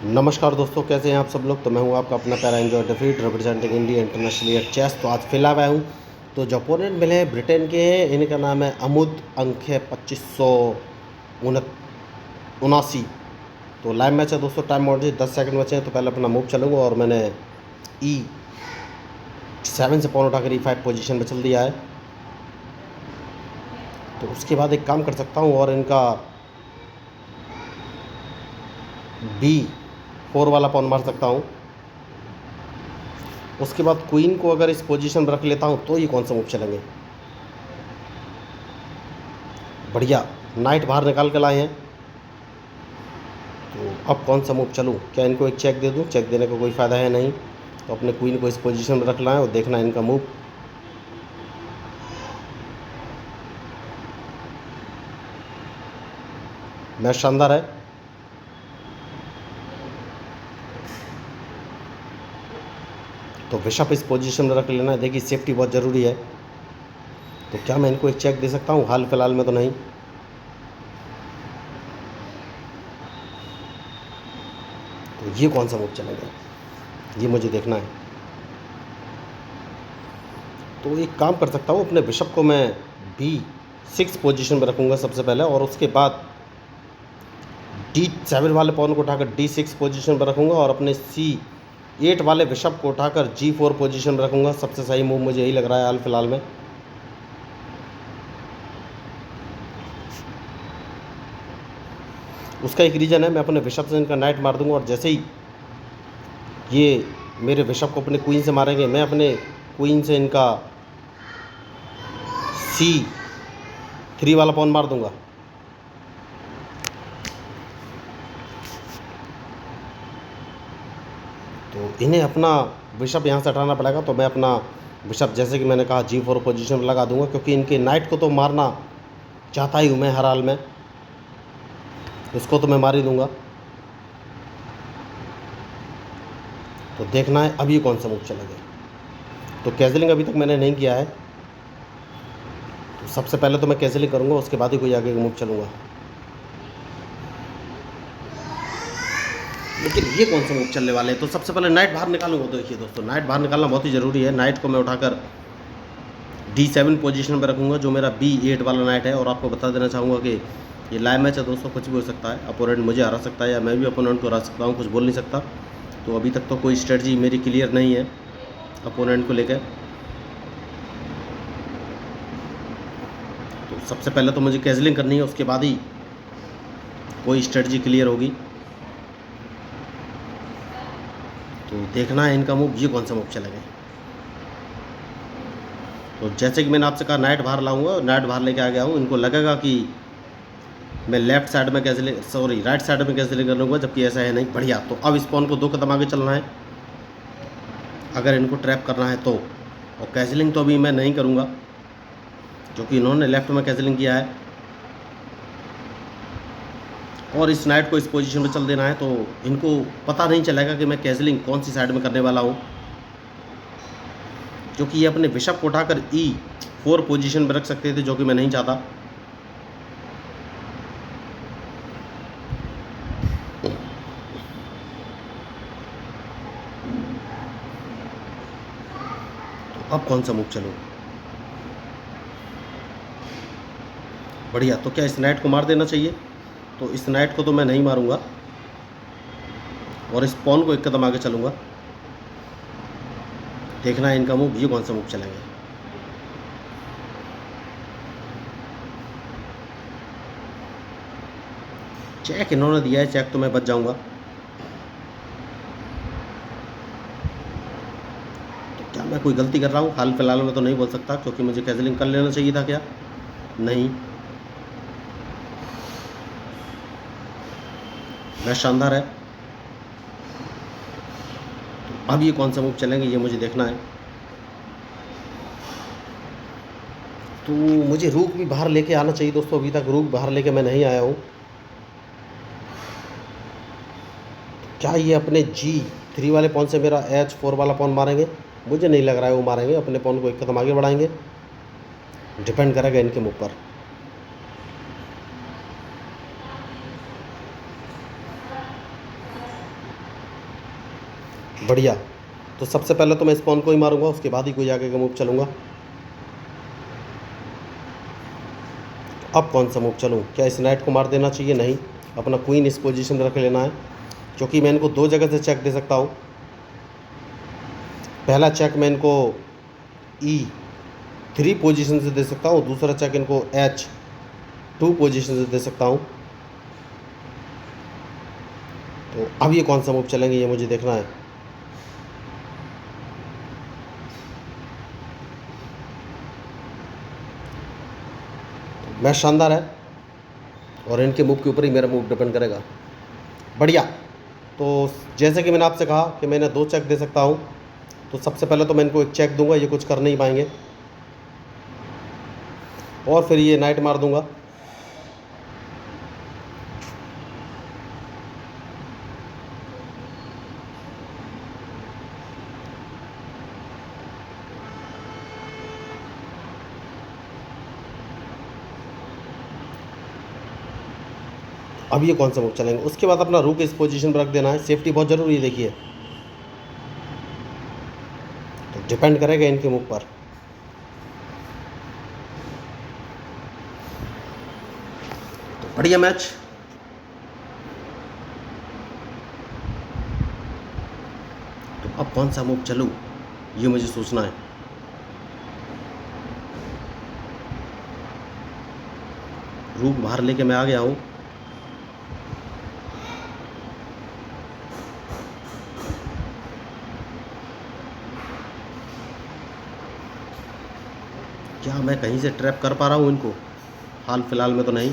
नमस्कार दोस्तों, कैसे हैं आप सब लोग। तो मैं हूं आपका अपना प्यारा एंजॉय डिफीट representing India internationally at chess. तो आज फिलहाल आया हूं। तो जो अपोनेंट मिले हैं ब्रिटेन के हैं, इनका नाम है अमुद। अंक है 2579। तो लाइव मैच है दोस्तों। टाइम ऑलरेडी 10 सेकंड बचे हैं। तो पहले अपना मूव चलूँगा और मैंने E7 से पॉन उठाकर E5 पोजीशन में चल दिया है। तो उसके बाद एक काम कर सकता हूँ और इनका B4 वाला पॉन मार सकता हूँ। उसके बाद क्वीन को अगर इस पोजीशन में रख लेता हूँ तो ये कौन सा मूव चलेंगे। बढ़िया, नाइट बाहर निकाल के लाए हैं। तो अब कौन सा मूव चलूँ। क्या इनको एक चेक दे दूँ। चेक देने का कोई फ़ायदा है नहीं। तो अपने क्वीन को इस पोजीशन में रखना है और देखना है इनका मूव। मैच शानदार है। तो बिशप इस पोजीशन में रख लेना है। देखिए सेफ्टी बहुत ज़रूरी है। तो क्या मैं इनको एक चेक दे सकता हूँ। हाल फिलहाल में तो नहीं। तो ये कौन सा मूव चलेगा, ये मुझे देखना है। तो एक काम कर सकता हूँ, अपने बिशप को मैं B6 पोजीशन में रखूँगा सबसे पहले, और उसके बाद D7 वाले पॉन को उठाकर D6 पोजीशन पर रखूँगा और अपने C8 वाले बिशप को उठाकर G4 पोजीशन में रखूँगा। सबसे सही मूव मुझे यही लग रहा है हाल फिलहाल में। उसका एक रीज़न है, मैं अपने बिशप से इनका नाइट मार दूंगा और जैसे ही ये मेरे बिशप को अपने क्वीन से मारेंगे, मैं अपने क्वीन से इनका C3 वाला पॉन मार दूंगा। तो इन्हें अपना बिशप यहाँ से हटाना पड़ेगा। तो मैं अपना बिशप, जैसे कि मैंने कहा, G4 पोजीशन में लगा दूंगा, क्योंकि इनके नाइट को तो मारना चाहता ही हूँ मैं हर हाल में। उसको तो मैं मार ही दूंगा। तो देखना है अभी कौन सा मूव चलेगा। तो कैजलिंग अभी तक मैंने नहीं किया है। तो सबसे पहले तो मैं कैजलिंग करूँगा, उसके बाद ही कोई आगे का मूव चलूँगा। लेकिन ये कौन सा मूव चलने वाले हैं। तो सबसे पहले नाइट बाहर निकालूंगा। तो देखिए दोस्तों, नाइट बाहर निकालना बहुत ही ज़रूरी है। नाइट को मैं उठाकर D7 पोजीशन पर रखूँगा, जो मेरा B8 वाला नाइट है। और आपको बता देना चाहूँगा कि ये लाइव मैच है दोस्तों, कुछ भी हो सकता है। अपोनेंट मुझे हरा सकता है या मैं भी अपोनेंट को हरा सकता हूँ, कुछ बोल नहीं सकता। तो अभी तक तो कोई स्ट्रेटजी मेरी क्लियर नहीं है अपोनेंट को लेकर। तो सबसे पहले तो मुझे कैजलिंग करनी है, उसके बाद ही कोई स्ट्रेटजी क्लियर होगी। तो देखना है इनका मूव, ये कौन सा मूव चलेगा। तो जैसे कि मैंने आपसे कहा, नाइट बाहर लाऊंगा, नाइट बाहर लेके आ गया हूँ। इनको लगेगा कि मैं लेफ्ट साइड में राइट साइड में कैजलिंग कर लूँगा, जबकि ऐसा है नहीं। बढ़िया। तो अब इस पॉन को 2 कदम आगे चलना है अगर इनको ट्रैप करना है तो। और कैजलिंग तो अभी मैं नहीं करूँगा, क्योंकि इन्होंने लेफ्ट में कैजलिंग किया है। और इस नाइट को इस पोजीशन में चल देना है, तो इनको पता नहीं चलेगा कि मैं कैजलिंग कौन सी साइड में करने वाला हूँ, क्योंकि ये अपने बिशप को उठाकर E4 पोजीशन में रख सकते थे, जो कि मैं नहीं चाहता। तो अब कौन सा मूव चलूँ। बढ़िया। तो क्या इस नाइट को मार देना चाहिए। तो इस नाइट को तो मैं नहीं मारूंगा और इस पॉन को 1 कदम आगे चलूँगा। देखना है इनका मूव, ये कौन सा मूव चलेंगे। चेक इन्होंने दिया है, चेक तो मैं बच जाऊंगा। तो क्या मैं कोई गलती कर रहा हूँ। हाल फिलहाल में तो नहीं बोल सकता, क्योंकि मुझे कैजलिंग कर लेना चाहिए था। क्या नहीं। मैच शानदार है। तो अब ये कौन सा मूव चलेंगे, ये मुझे देखना है। तो मुझे रूक भी बाहर लेके आना चाहिए दोस्तों। अभी तक रूक बाहर लेके मैं नहीं आया हूँ। क्या ये अपने G3 वाले पॉन से मेरा H4 वाला पॉन मारेंगे। मुझे नहीं लग रहा है वो मारेंगे। अपने पॉन को 1 कदम आगे बढ़ाएंगे। डिपेंड करेगा इनके मूव पर। बढ़िया। तो सबसे पहले तो मैं इस पॉन को ही मारूंगा, उसके बाद ही कोई आगे का मूव चलूँगा। अब कौन सा मूव चलूँ? क्या इस नाइट को मार देना चाहिए? नहीं, अपना क्वीन इस पोजीशन में रख लेना है, क्योंकि मैं इनको दो जगह से चेक दे सकता हूँ। पहला चेक मैं इनको E3 पोजीशन से दे सकता हूँ, दूसरा चेक इनको H2 पोजीशन से दे सकता हूँ। तो अब ये कौन सा मूव चलेंगे, ये मुझे देखना है। मैच शानदार है और इनके मूव के ऊपर ही मेरा मूव डिपेंड करेगा। बढ़िया। तो जैसे कि मैंने आपसे कहा कि मैंने दो चेक दे सकता हूँ, तो सबसे पहले तो मैं इनको एक चेक दूंगा, ये कुछ कर नहीं पाएंगे, और फिर ये नाइट मार दूंगा। अब ये कौन सा मूव चलेंगे? उसके बाद अपना रूक इस पोजीशन पर रख देना है, सेफ्टी बहुत ज़रूरी है। देखिए, तो डिपेंड करेगा इनके मूव पर। तो बढ़िया मैच। तो अब कौन सा मूव चलूँ, ये मुझे सोचना है। रूक बाहर लेके मैं आ गया हूँ। क्या मैं कहीं से ट्रैप कर पा रहा हूँ इनको? हाल फिलहाल में तो नहीं।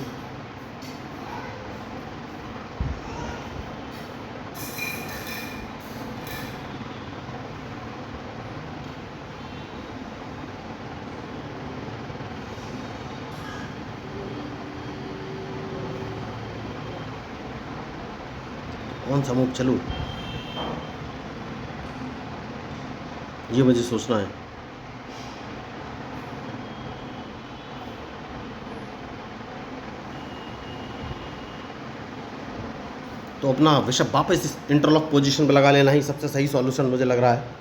कौन सा मूव चलूँ, ये मुझे सोचना है। तो अपना विषभ वापस इस इंटरलॉक पोजीशन पे लगा लेना ही सबसे सही सॉल्यूशन मुझे लग रहा है।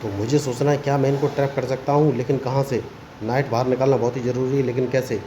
तो मुझे सोचना है क्या मैं इनको ट्रैप कर सकता हूँ, लेकिन कहाँ से? नाइट बाहर निकालना बहुत ही ज़रूरी है, लेकिन कैसे?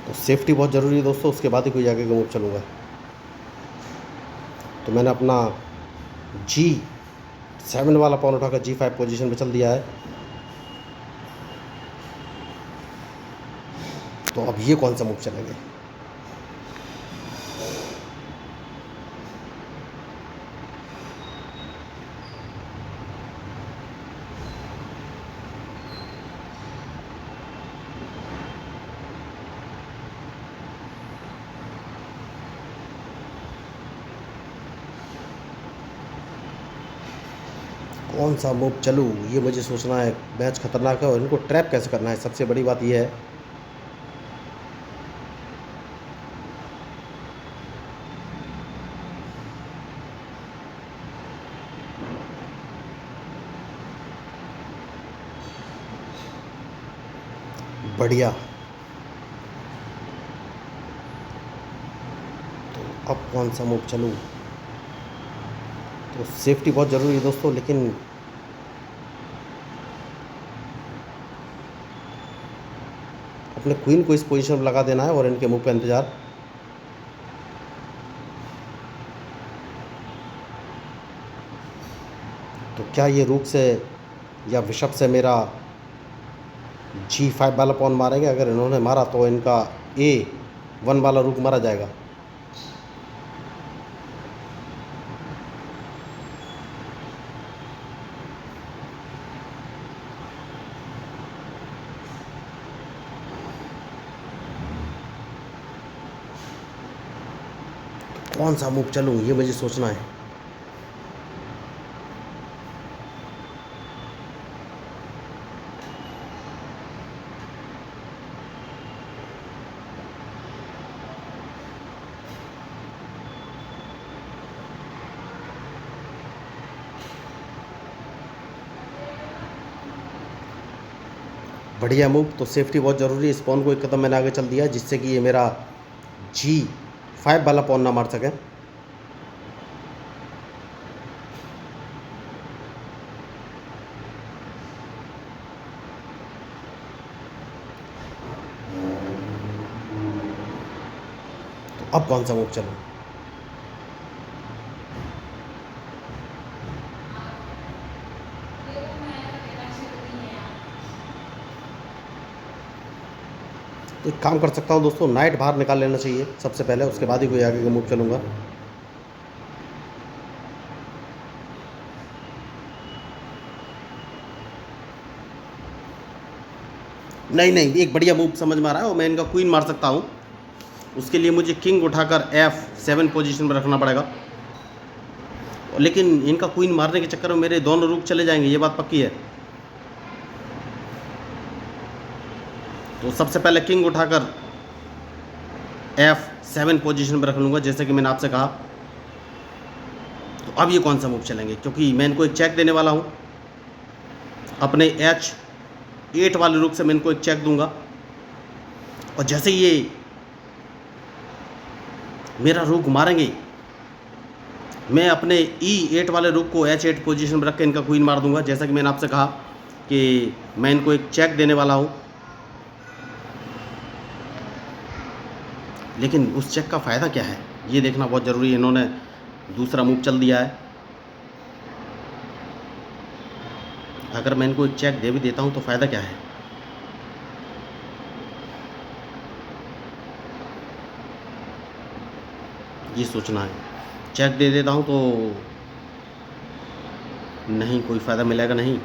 तो सेफ्टी बहुत ज़रूरी है दोस्तों, उसके बाद ही कोई आगे का मूव चलूँगा। तो मैंने अपना G7 वाला पॉन उठाकर G5 पोजीशन पे चल दिया है। तो अब ये कौन सा मूव चलेंगे? कौन सा मूव चलूँ, ये मुझे सोचना है। मैच खतरनाक है और इनको ट्रैप कैसे करना है, सबसे बड़ी बात ये है। बढ़िया। तो अब कौन सा मूव चलूँ? तो सेफ्टी बहुत ज़रूरी है दोस्तों, लेकिन अपने क्वीन को इस पोजीशन पर लगा देना है और इनके मूव का इंतज़ार। तो क्या ये रूक से या बिशप से मेरा G5 वाला पॉन मारेंगे? अगर इन्होंने मारा तो इनका A1 वाला रूक मारा जाएगा। कौन सा मूव चलूँ ये मुझे सोचना है। बढ़िया मूव। तो सेफ्टी बहुत ज़रूरी है। इस पॉन को एक कदम मैंने आगे चल दिया जिससे कि ये मेरा G5 वाला पॉन ना मार सके। तो अब कौन सा मूव चलूँ? तो एक काम कर सकता हूँ दोस्तों, नाइट बाहर निकाल लेना चाहिए सबसे पहले, उसके बाद ही कोई आगे का मूव चलूँगा। नहीं नहीं, एक बढ़िया मूव समझ में आ रहा है और मैं इनका क्वीन मार सकता हूँ। उसके लिए मुझे किंग उठाकर F7 पोजीशन पर रखना पड़ेगा, लेकिन इनका क्वीन मारने के चक्कर में मेरे दोनों रूक चले जाएंगे, ये बात पक्की है। तो सबसे पहले किंग उठाकर F7 पोजीशन पर रख लूँगा जैसे कि मैंने आपसे कहा। तो अब ये कौन सा मूव चलेंगे, क्योंकि मैं इनको एक चेक देने वाला हूँ। अपने H8 वाले रूक से मैं इनको एक चेक दूंगा, और जैसे ये मेरा रूक मारेंगे मैं अपने E8 वाले रूक को H8 पोजीशन पर रख के इनका क्वीन मार दूंगा, जैसा कि मैंने आपसे कहा कि मैं इनको एक चेक देने वाला हूँ। लेकिन उस चेक का फ़ायदा क्या है ये देखना बहुत ज़रूरी है। इन्होंने दूसरा मूव चल दिया है। अगर मैं इनको एक चेक दे भी देता हूँ तो फ़ायदा क्या है? ये सोचना है। चेक दे देता हूँ तो नहीं, कोई फ़ायदा मिलेगा नहीं।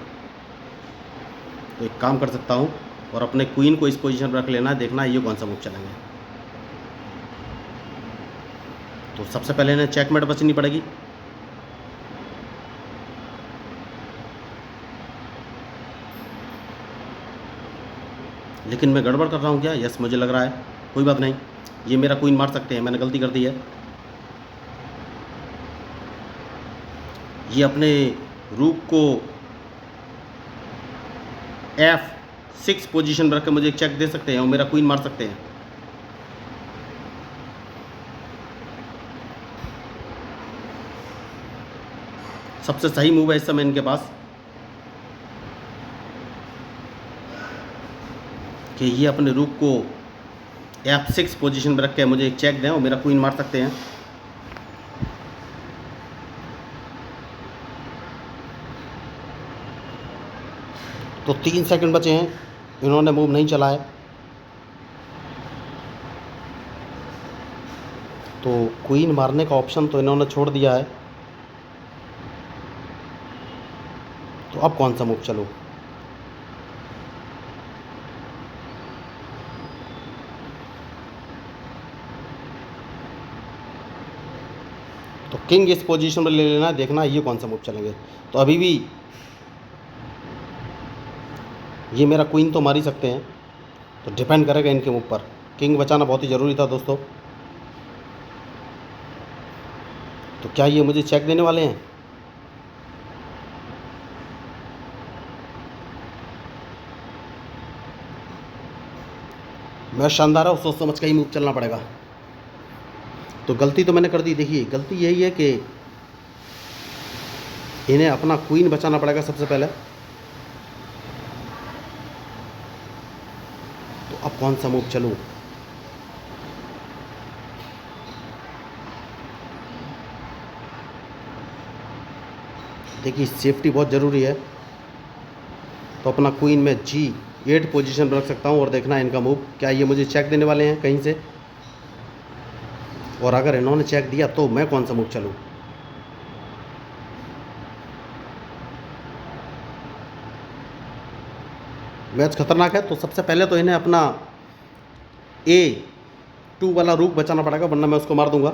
तो एक काम कर सकता हूँ और अपने क्वीन को इस पोजीशन पर रख लेना है, देखना है ये कौन सा मूव चलेंगे। तो सबसे पहले इन्हें चेकमेट बचनी पड़ेगी। लेकिन मैं गड़बड़ कर रहा हूँ क्या? यस, मुझे लग रहा है। कोई बात नहीं, ये मेरा क्वीन मार सकते हैं, मैंने गलती कर दी है। ये अपने रूक को F6 पोजीशन पर रख के मुझे एक चेक दे सकते हैं और मेरा क्वीन मार सकते हैं। सबसे सही मूव है इस समय इनके पास कि ये अपने रूक को F6 पोजीशन पर रख के मुझे एक चेक दें और मेरा क्वीन मार सकते हैं। तो 3 सेकंड बचे हैं, इन्होंने मूव नहीं चला है, तो क्वीन मारने का ऑप्शन तो इन्होंने छोड़ दिया है। तो अब कौन सा मूव चलूं? तो किंग इस पोजीशन पर ले लेना, देखना ये कौन सा मूव चलेंगे। तो अभी भी ये मेरा क्वीन तो मार ही सकते हैं, तो डिपेंड करेगा इनके मूव पर। किंग बचाना बहुत ही ज़रूरी था दोस्तों। तो क्या ये मुझे चेक देने वाले हैं? मैं शानदार है, सोच समझ के ही मूव चलना पड़ेगा। तो गलती तो मैंने कर दी। देखिए गलती यही है कि इन्हें अपना क्वीन बचाना पड़ेगा सबसे पहले। तो अब कौन सा मूव चलूं? देखिए सेफ्टी बहुत ज़रूरी है, तो अपना क्वीन में G8 पोजीशन पर रख सकता हूँ और देखना है इनका मूव, क्या ये मुझे चेक देने वाले हैं कहीं से, और अगर इन्होंने चेक दिया तो मैं कौन सा मूव चलूँ। मैच खतरनाक है, तो सबसे पहले तो इन्हें अपना A2 वाला रूक बचाना पड़ेगा, वरना मैं उसको मार दूंगा।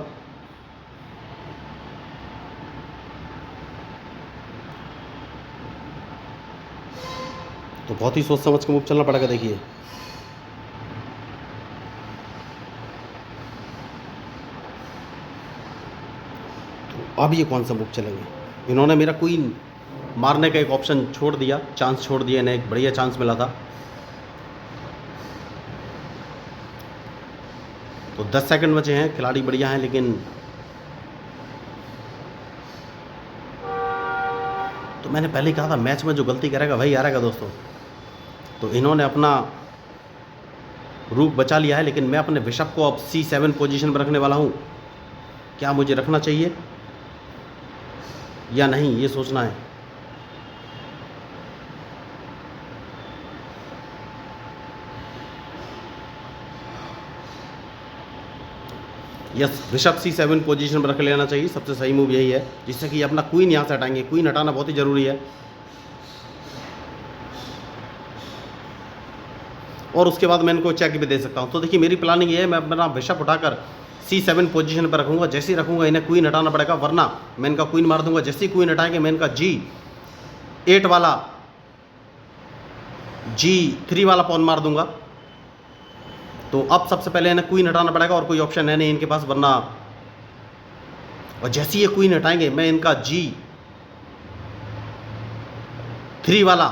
तो बहुत ही सोच समझ के मूव चलना पड़ेगा। देखिए तो अब ये कौन सा मूव चलेंगे, इन्होंने मेरा क्वीन मारने का एक ऑप्शन छोड़ दिया, चांस छोड़ दिया, इन्हें एक बढ़िया चांस मिला था। तो 10 सेकंड बचे हैं, खिलाड़ी बढ़िया हैं, लेकिन तो मैंने पहले ही कहा था मैच में जो गलती करेगा वही हारेगा दोस्तों। तो इन्होंने अपना रूक बचा लिया है, लेकिन मैं अपने बिशप को अब C7 पोजीशन पर रखने वाला हूँ। क्या मुझे रखना चाहिए या नहीं, ये सोचना है। यस, बिशप C7 पोजीशन पर रख लेना चाहिए, सबसे सही मूव यही है, जिससे कि अपना क्वीन यहाँ से हटाएंगे। क्वीन हटाना बहुत ही ज़रूरी है, और उसके बाद मैं इनको चेक भी दे सकता हूँ। तो देखिए मेरी प्लानिंग ये है, मैं अपना बिशप उठाकर C7 पोजीशन पर रखूँगा। जैसे ही रखूँगा इन्हें क्वीन हटाना पड़ेगा, वरना मैं इनका क्वीन मार दूंगा। जैसे ही क्वीन हटाएंगे मैं इनका G8 वाला G3 वाला पॉन मार दूंगा। तो अब सबसे पहले इन्हें क्वीन हटाना पड़ेगा, और कोई ऑप्शन है नहीं इनके पास, वरना और जैसे ही ये क्वीन हटाएंगे मैं इनका G3 वाला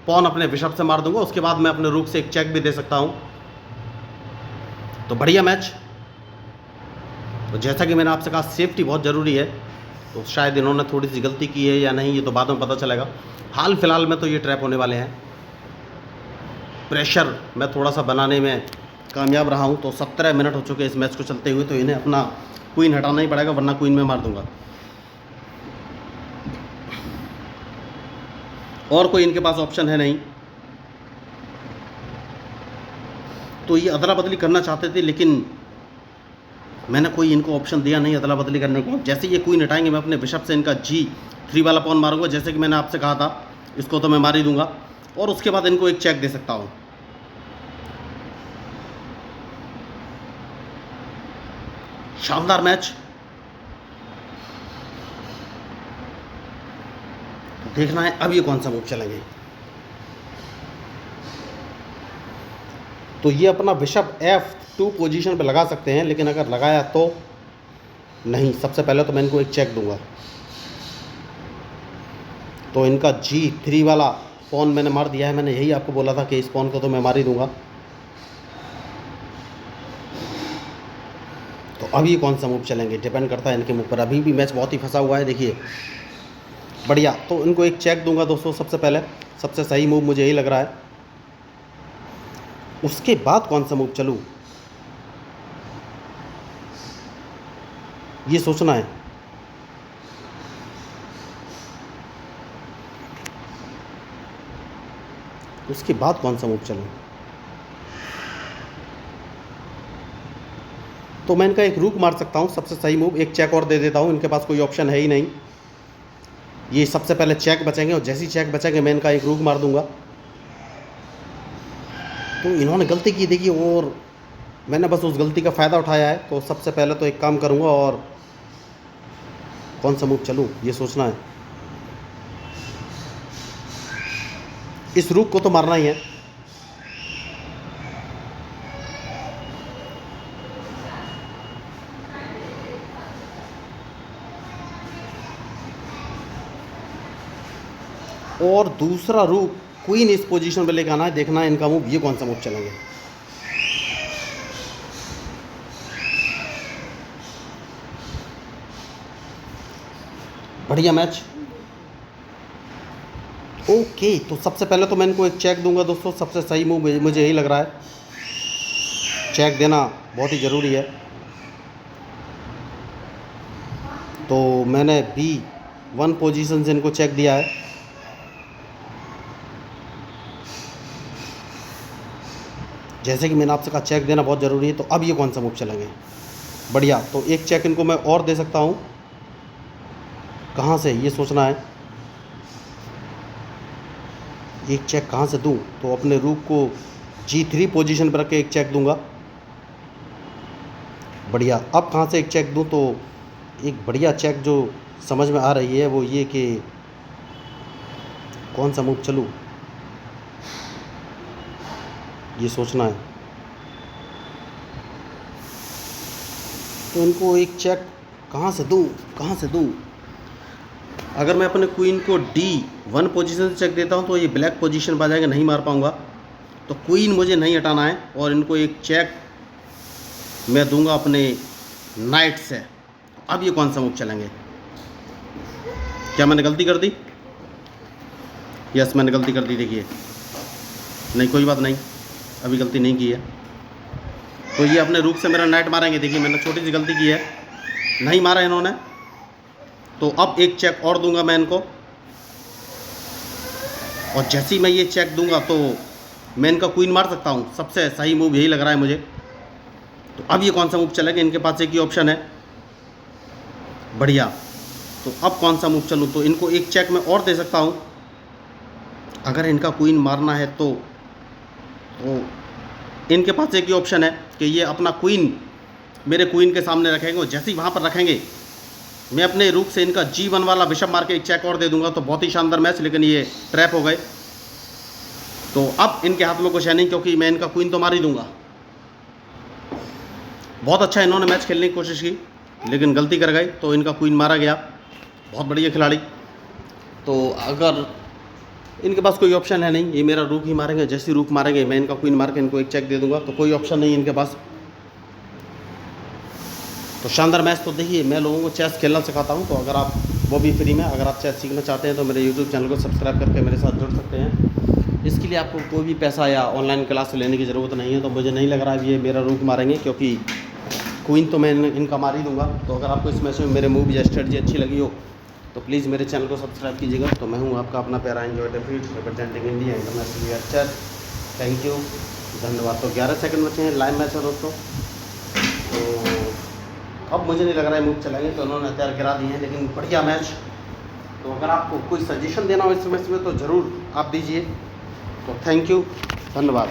पॉन अपने बिशप से मार दूंगा। उसके बाद मैं अपने रूक से एक चेक भी दे सकता हूं। तो बढ़िया मैच। तो जैसा कि मैंने आपसे कहा सेफ्टी बहुत ज़रूरी है, तो शायद इन्होंने थोड़ी सी गलती की है या नहीं, ये तो बाद में पता चलेगा। हाल फिलहाल में तो ये ट्रैप होने वाले हैं। प्रेशर मैं थोड़ा सा बनाने में कामयाब रहा हूं। तो 17 मिनट हो चुके इस मैच को चलते हुए, तो इन्हें अपना क्वीन हटाना ही पड़ेगा, वरना क्वीन में मार दूंगा। और कोई इनके पास ऑप्शन है नहीं। तो ये अदला बदली करना चाहते थे, लेकिन मैंने कोई इनको ऑप्शन दिया नहीं अदला बदली करने को। जैसे ये क्वीन हटाएंगे मैं अपने बिशप से इनका G3 वाला पॉन मारूंगा, जैसे कि मैंने आपसे कहा था। इसको तो मैं मार ही दूंगा, और उसके बाद इनको एक चेक दे सकता हूं। शानदार मैच। देखना है अब ये कौन सा मूव चलेंगे। तो ये अपना बिशप F2 पोजीशन पे लगा सकते हैं, लेकिन अगर लगाया तो नहीं। सबसे पहले तो मैं इनको एक चेक दूंगा। तो इनका G3 वाला पॉन मैंने मार दिया है। मैंने यही आपको बोला था कि इस पॉन को तो मैं मार ही दूंगा। तो अब ये कौन सा मूव चलेंगे, डिपेंड करता है इनके मूव पर। अभी भी मैच बहुत ही फंसा हुआ है। देखिए बढ़िया, तो इनको एक चेक दूंगा दोस्तों। सबसे पहले सबसे सही मूव मुझे यही लग रहा है। उसके बाद कौन सा मूव चलूं, ये सोचना है। उसके बाद कौन सा मूव चलूं, तो मैं इनका एक रूक मार सकता हूं, सबसे सही मूव। एक चेक और दे देता हूं, इनके पास कोई ऑप्शन है ही नहीं। ये सबसे पहले चेक बचेंगे, और जैसे ही चेक बचेंगे मैं इनका एक रूक मार दूंगा। तो इन्होंने गलती की देखिए, और मैंने बस उस गलती का फ़ायदा उठाया है। तो सबसे पहले तो एक काम करूंगा, और कौन सा मूव चलूं ये सोचना है। इस रूक को तो मारना ही है। और दूसरा रूक क्वीन इस पोजीशन पे लेकर आना है। देखना है इनका मूव, ये कौन सा मूव चलेंगे। बढ़िया मैच। ओके, तो सबसे पहले तो मैं इनको एक चेक दूंगा दोस्तों। सबसे सही मूव मुझे यही लग रहा है। चेक देना बहुत ही ज़रूरी है। तो मैंने 1 पोजीशन से इनको चेक दिया है। जैसे कि मैंने आपसे कहा चेक देना बहुत ज़रूरी है, तो अब ये कौन सा मूव चलेंगे। बढ़िया, तो एक चेक इनको मैं और दे सकता हूँ। कहाँ से, ये सोचना है। एक चेक कहाँ से दूँ, तो अपने रूक को G3 पोजीशन पर रख के एक चेक दूंगा। बढ़िया, अब कहाँ से एक चेक दूँ, तो एक बढ़िया चेक जो समझ में आ रही है वो ये कि कौन सा मूव चलूँ, ये सोचना है। तो इनको एक चेक कहाँ से दूँ। अगर मैं अपने क्वीन को D1 पोजीशन से चेक देता हूँ तो ये ब्लैक पोजीशन पर आ जाएगा, नहीं मार पाऊँगा। तो क्वीन मुझे नहीं हटाना है और इनको एक चेक मैं दूंगा अपने नाइट से। अब ये कौन सा मूव चलेंगे। क्या मैंने गलती कर दी? यस, मैंने गलती कर दी। देखिए, नहीं कोई बात नहीं, अभी गलती नहीं की है। तो ये अपने रूक से मेरा नाइट मारेंगे। देखिए, मैंने छोटी सी गलती की है, नहीं मारा इन्होंने। तो अब एक चेक और दूंगा मैं इनको, और जैसे ही मैं ये चेक दूंगा तो मैं इनका क्वीन मार सकता हूँ। सबसे सही मूव यही लग रहा है मुझे। तो अब ये कौन सा मूव चलेगा, इनके पास एक ही ऑप्शन है। बढ़िया, तो अब कौन सा मूव चलूँ, तो इनको एक चेक मैं और दे सकता हूँ। अगर इनका क्वीन मारना है तो इनके पास एक ही ऑप्शन है कि ये अपना क्वीन मेरे क्वीन के सामने रखेंगे, और जैसे ही वहाँ पर रखेंगे मैं अपने रूक से इनका G1 वाला बिशप मार के एक चेक और दे दूंगा। तो बहुत ही शानदार मैच, लेकिन ये ट्रैप हो गए। तो अब इनके हाथ में कुछ है नहीं, क्योंकि मैं इनका क्वीन तो मार ही दूंगा। बहुत अच्छा इन्होंने मैच खेलने की कोशिश की, लेकिन गलती कर गए, तो इनका क्वीन मारा गया। बहुत बढ़िया खिलाड़ी। तो अगर इनके पास कोई ऑप्शन है नहीं, ये मेरा रूक ही मारेंगे। जैसे ही रूक मारेंगे मैं इनका क्वीन मार के इनको एक चेक दे दूंगा। तो कोई ऑप्शन नहीं है इनके पास। तो शानदार मैच। तो देखिए, मैं लोगों को चेस खेलना सिखाता हूँ, तो अगर आप वो भी फ्री में, अगर आप चेस सीखना चाहते हैं तो मेरे यूट्यूब चैनल को सब्सक्राइब करके मेरे साथ जुड़ सकते हैं। इसके लिए आपको कोई भी पैसा या ऑनलाइन क्लास लेने की ज़रूरत नहीं है। तो मुझे नहीं लग रहा है ये मेरा रूक मारेंगे, क्योंकि क्वीन तो मैं इनका मार ही दूंगा। तो अगर आपको इस मैच में मेरे मूव या स्ट्रेटजी अच्छी लगी हो तो प्लीज़ मेरे चैनल को सब्सक्राइब कीजिएगा। तो मैं हूँ आपका अपना प्यारा एंजॉय डेफिट, representing India international chess. Thank you, धन्यवाद। तो 11 सेकंड बचे हैं, लाइव मैच है दोस्तों। तो अब मुझे नहीं लग रहा है मूव चलाएंगे, तो उन्होंने हथियार गिरा दिए हैं, लेकिन बढ़िया मैच। तो अगर आपको कोई सजेशन देना हो इस मैच में तो ज़रूर आप दीजिए। तो थैंक यू, धन्यवाद।